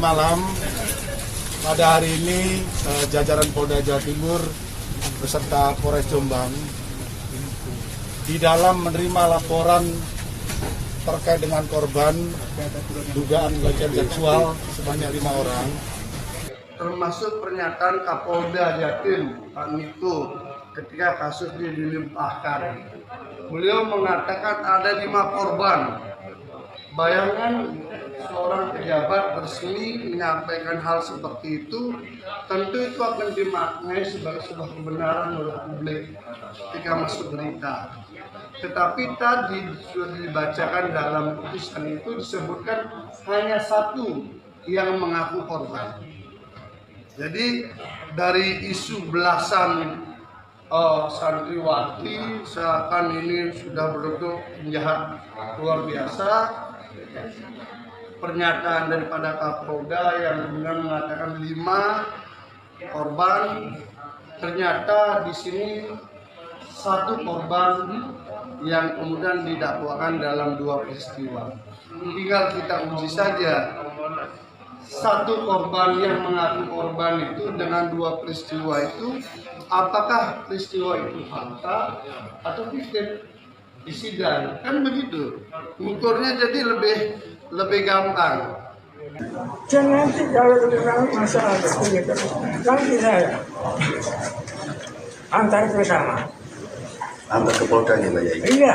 Selamat malam. Pada hari ini jajaran Polda Jawa Timur beserta Polres Jombang di dalam menerima laporan terkait dengan korban dugaan pelecehan seksual sebanyak 5 orang, termasuk pernyataan Kapolda Jatim Pak Niko ketika kasus dilimpahkan. Beliau mengatakan ada 5 korban. Bayangkan seorang pejabat resmi menyampaikan hal seperti itu, tentu itu akan dimaknai sebagai sebuah kebenaran oleh publik ketika masuk berita. Tetapi tadi sudah dibacakan dalam putusan itu disebutkan hanya 1 yang mengaku korban. Jadi dari isu belasan santriwati seakan ini sudah bentuk penjahat luar biasa. Pernyataan daripada Kapolda yang kemudian mengatakan 5 korban, ternyata di sini 1 korban yang kemudian didakwakan dalam 2 peristiwa. Tinggal kita uji saja. 1 korban yang mengaku korban itu dengan 2 peristiwa itu, apakah peristiwa itu fakta atau fiktif di sidang, kan begitu. Ukurnya jadi lebih gampang. Jangan nanti kalau masalah begitu, nanti saya antar ke sana. Antar ke Polda nih Mbak Yai? Iya.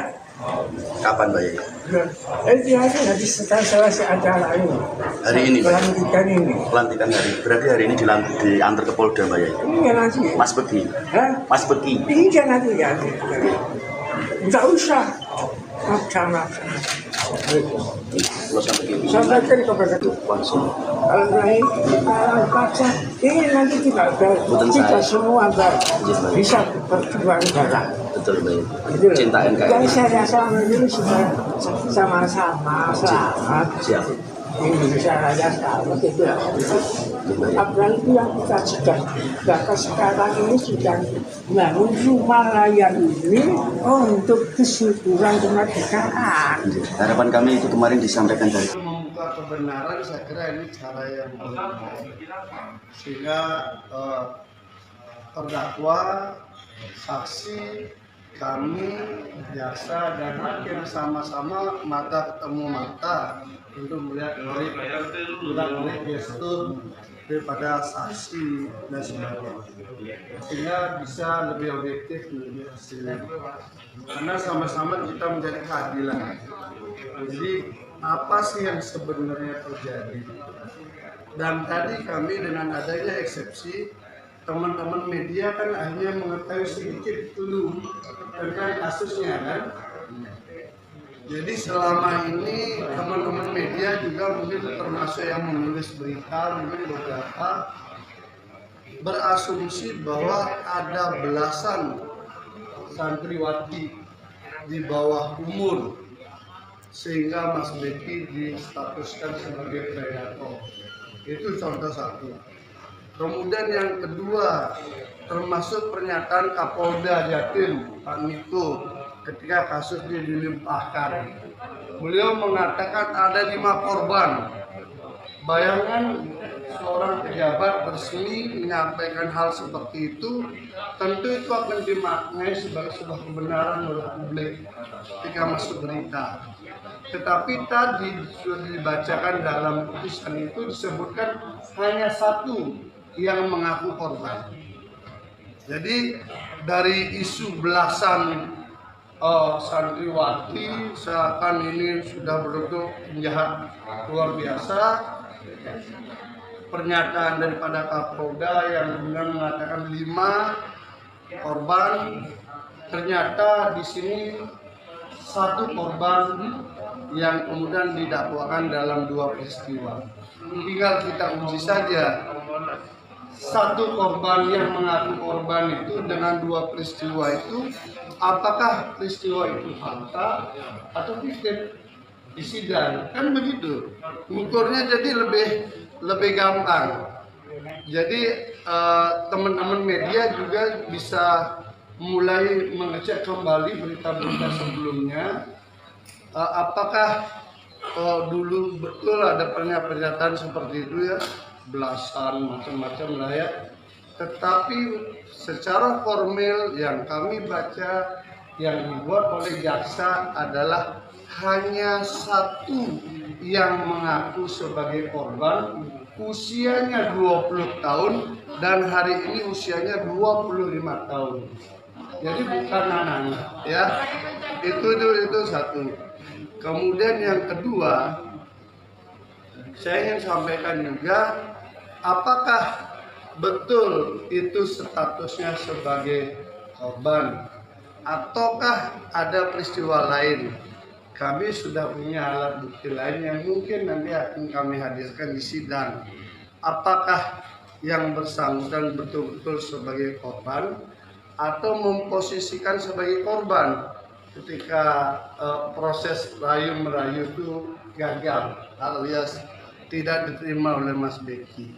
Kapan Mbak Yai? Itu hari setelah selesai acara ini. Hari ini Mbak? Pelantikan ini. Pelantikan hari. Berarti hari ini diantar ke Polda Mbak Yai? Iya nanti. Mas Begi? Hah? Mas Begi? Iya nanti ya. Enggak usah. Sama. Kalau sampai gini? Sampaikan kepada langsung. kalau lain, kalau baca ini nanti tidak kita semua bisa berjuang bareng. Betul Mbak Yai. Gitu. Cinta NKRI. Jadi saya rasa ini sudah sama-sama selamat. Siap. Indonesia Raya selamat itu. Apalagi yang kita sudah bahkan sekarang ini sudah bangun rumah layak ini untuk kesyukuran kemerdekaan. Harapan kami itu kemarin disampaikan dari Membuka kebenaran, saya kira ini cara yang baik, sehingga terdakwa, saksi, kami, jaksa dan hakim sama-sama mata ketemu mata untuk melihat dari gestur daripada saksi dan sebagainya, sehingga bisa lebih objektif menjadi hasilnya. Karena sama-sama kita mencari keadilan. Jadi apa sih yang sebenarnya terjadi? Dan tadi kami dengan adanya eksepsi, teman-teman media kan hanya mengetahui sedikit dulu tentang kasusnya kan. Jadi selama ini teman-teman media juga mungkin termasuk yang menulis berita, mungkin beberapa berasumsi bahwa ada belasan santriwati di bawah umur sehingga Mas Beki distatuskan sebagai predator. Itu contoh 1. Kemudian yang kedua, termasuk pernyataan Kapolda Jatim Pak Niko ketika kasus dilimpahkan. Beliau mengatakan ada 5 korban. Bayangkan seorang pejabat resmi menyampaikan hal seperti itu, tentu itu akan dimaknai sebagai sebuah kebenaran oleh publik ketika masuk berita. Tetapi tadi sudah dibacakan dalam putusan itu disebutkan hanya 1 yang mengaku korban. Jadi dari isu belasan santriwati seakan ini sudah bentuk penjahat luar biasa. Pernyataan daripada Kapolda yang kemudian mengatakan 5 korban, ternyata di sini 1 korban yang kemudian didakwakan dalam 2 peristiwa. Tinggal kita uji saja. 1 korban yang mengaku korban itu dengan 2 peristiwa itu, apakah peristiwa itu fakta atau fiktif di sidang, kan begitu. Ukurnya jadi lebih gampang. Jadi teman-teman media juga bisa mulai mengecek kembali berita-berita sebelumnya, apakah dulu betul ada pernyataan seperti itu ya, belasan macam-macam lah ya. Tetapi secara formal yang kami baca yang dibuat oleh jaksa adalah hanya satu yang mengaku sebagai korban, usianya 20 tahun dan hari ini usianya 25 tahun. Jadi bukan anak-anak ya. Itu satu. Kemudian yang kedua, saya ingin sampaikan juga, apakah betul itu statusnya sebagai korban ataukah ada peristiwa lain? Kami sudah punya alat bukti lain yang mungkin nanti akan kami hadirkan di sidang. Apakah yang bersangkutan betul-betul sebagai korban atau memposisikan sebagai korban ketika proses rayu merayu itu gagal alias tidak diterima oleh Mas Beki.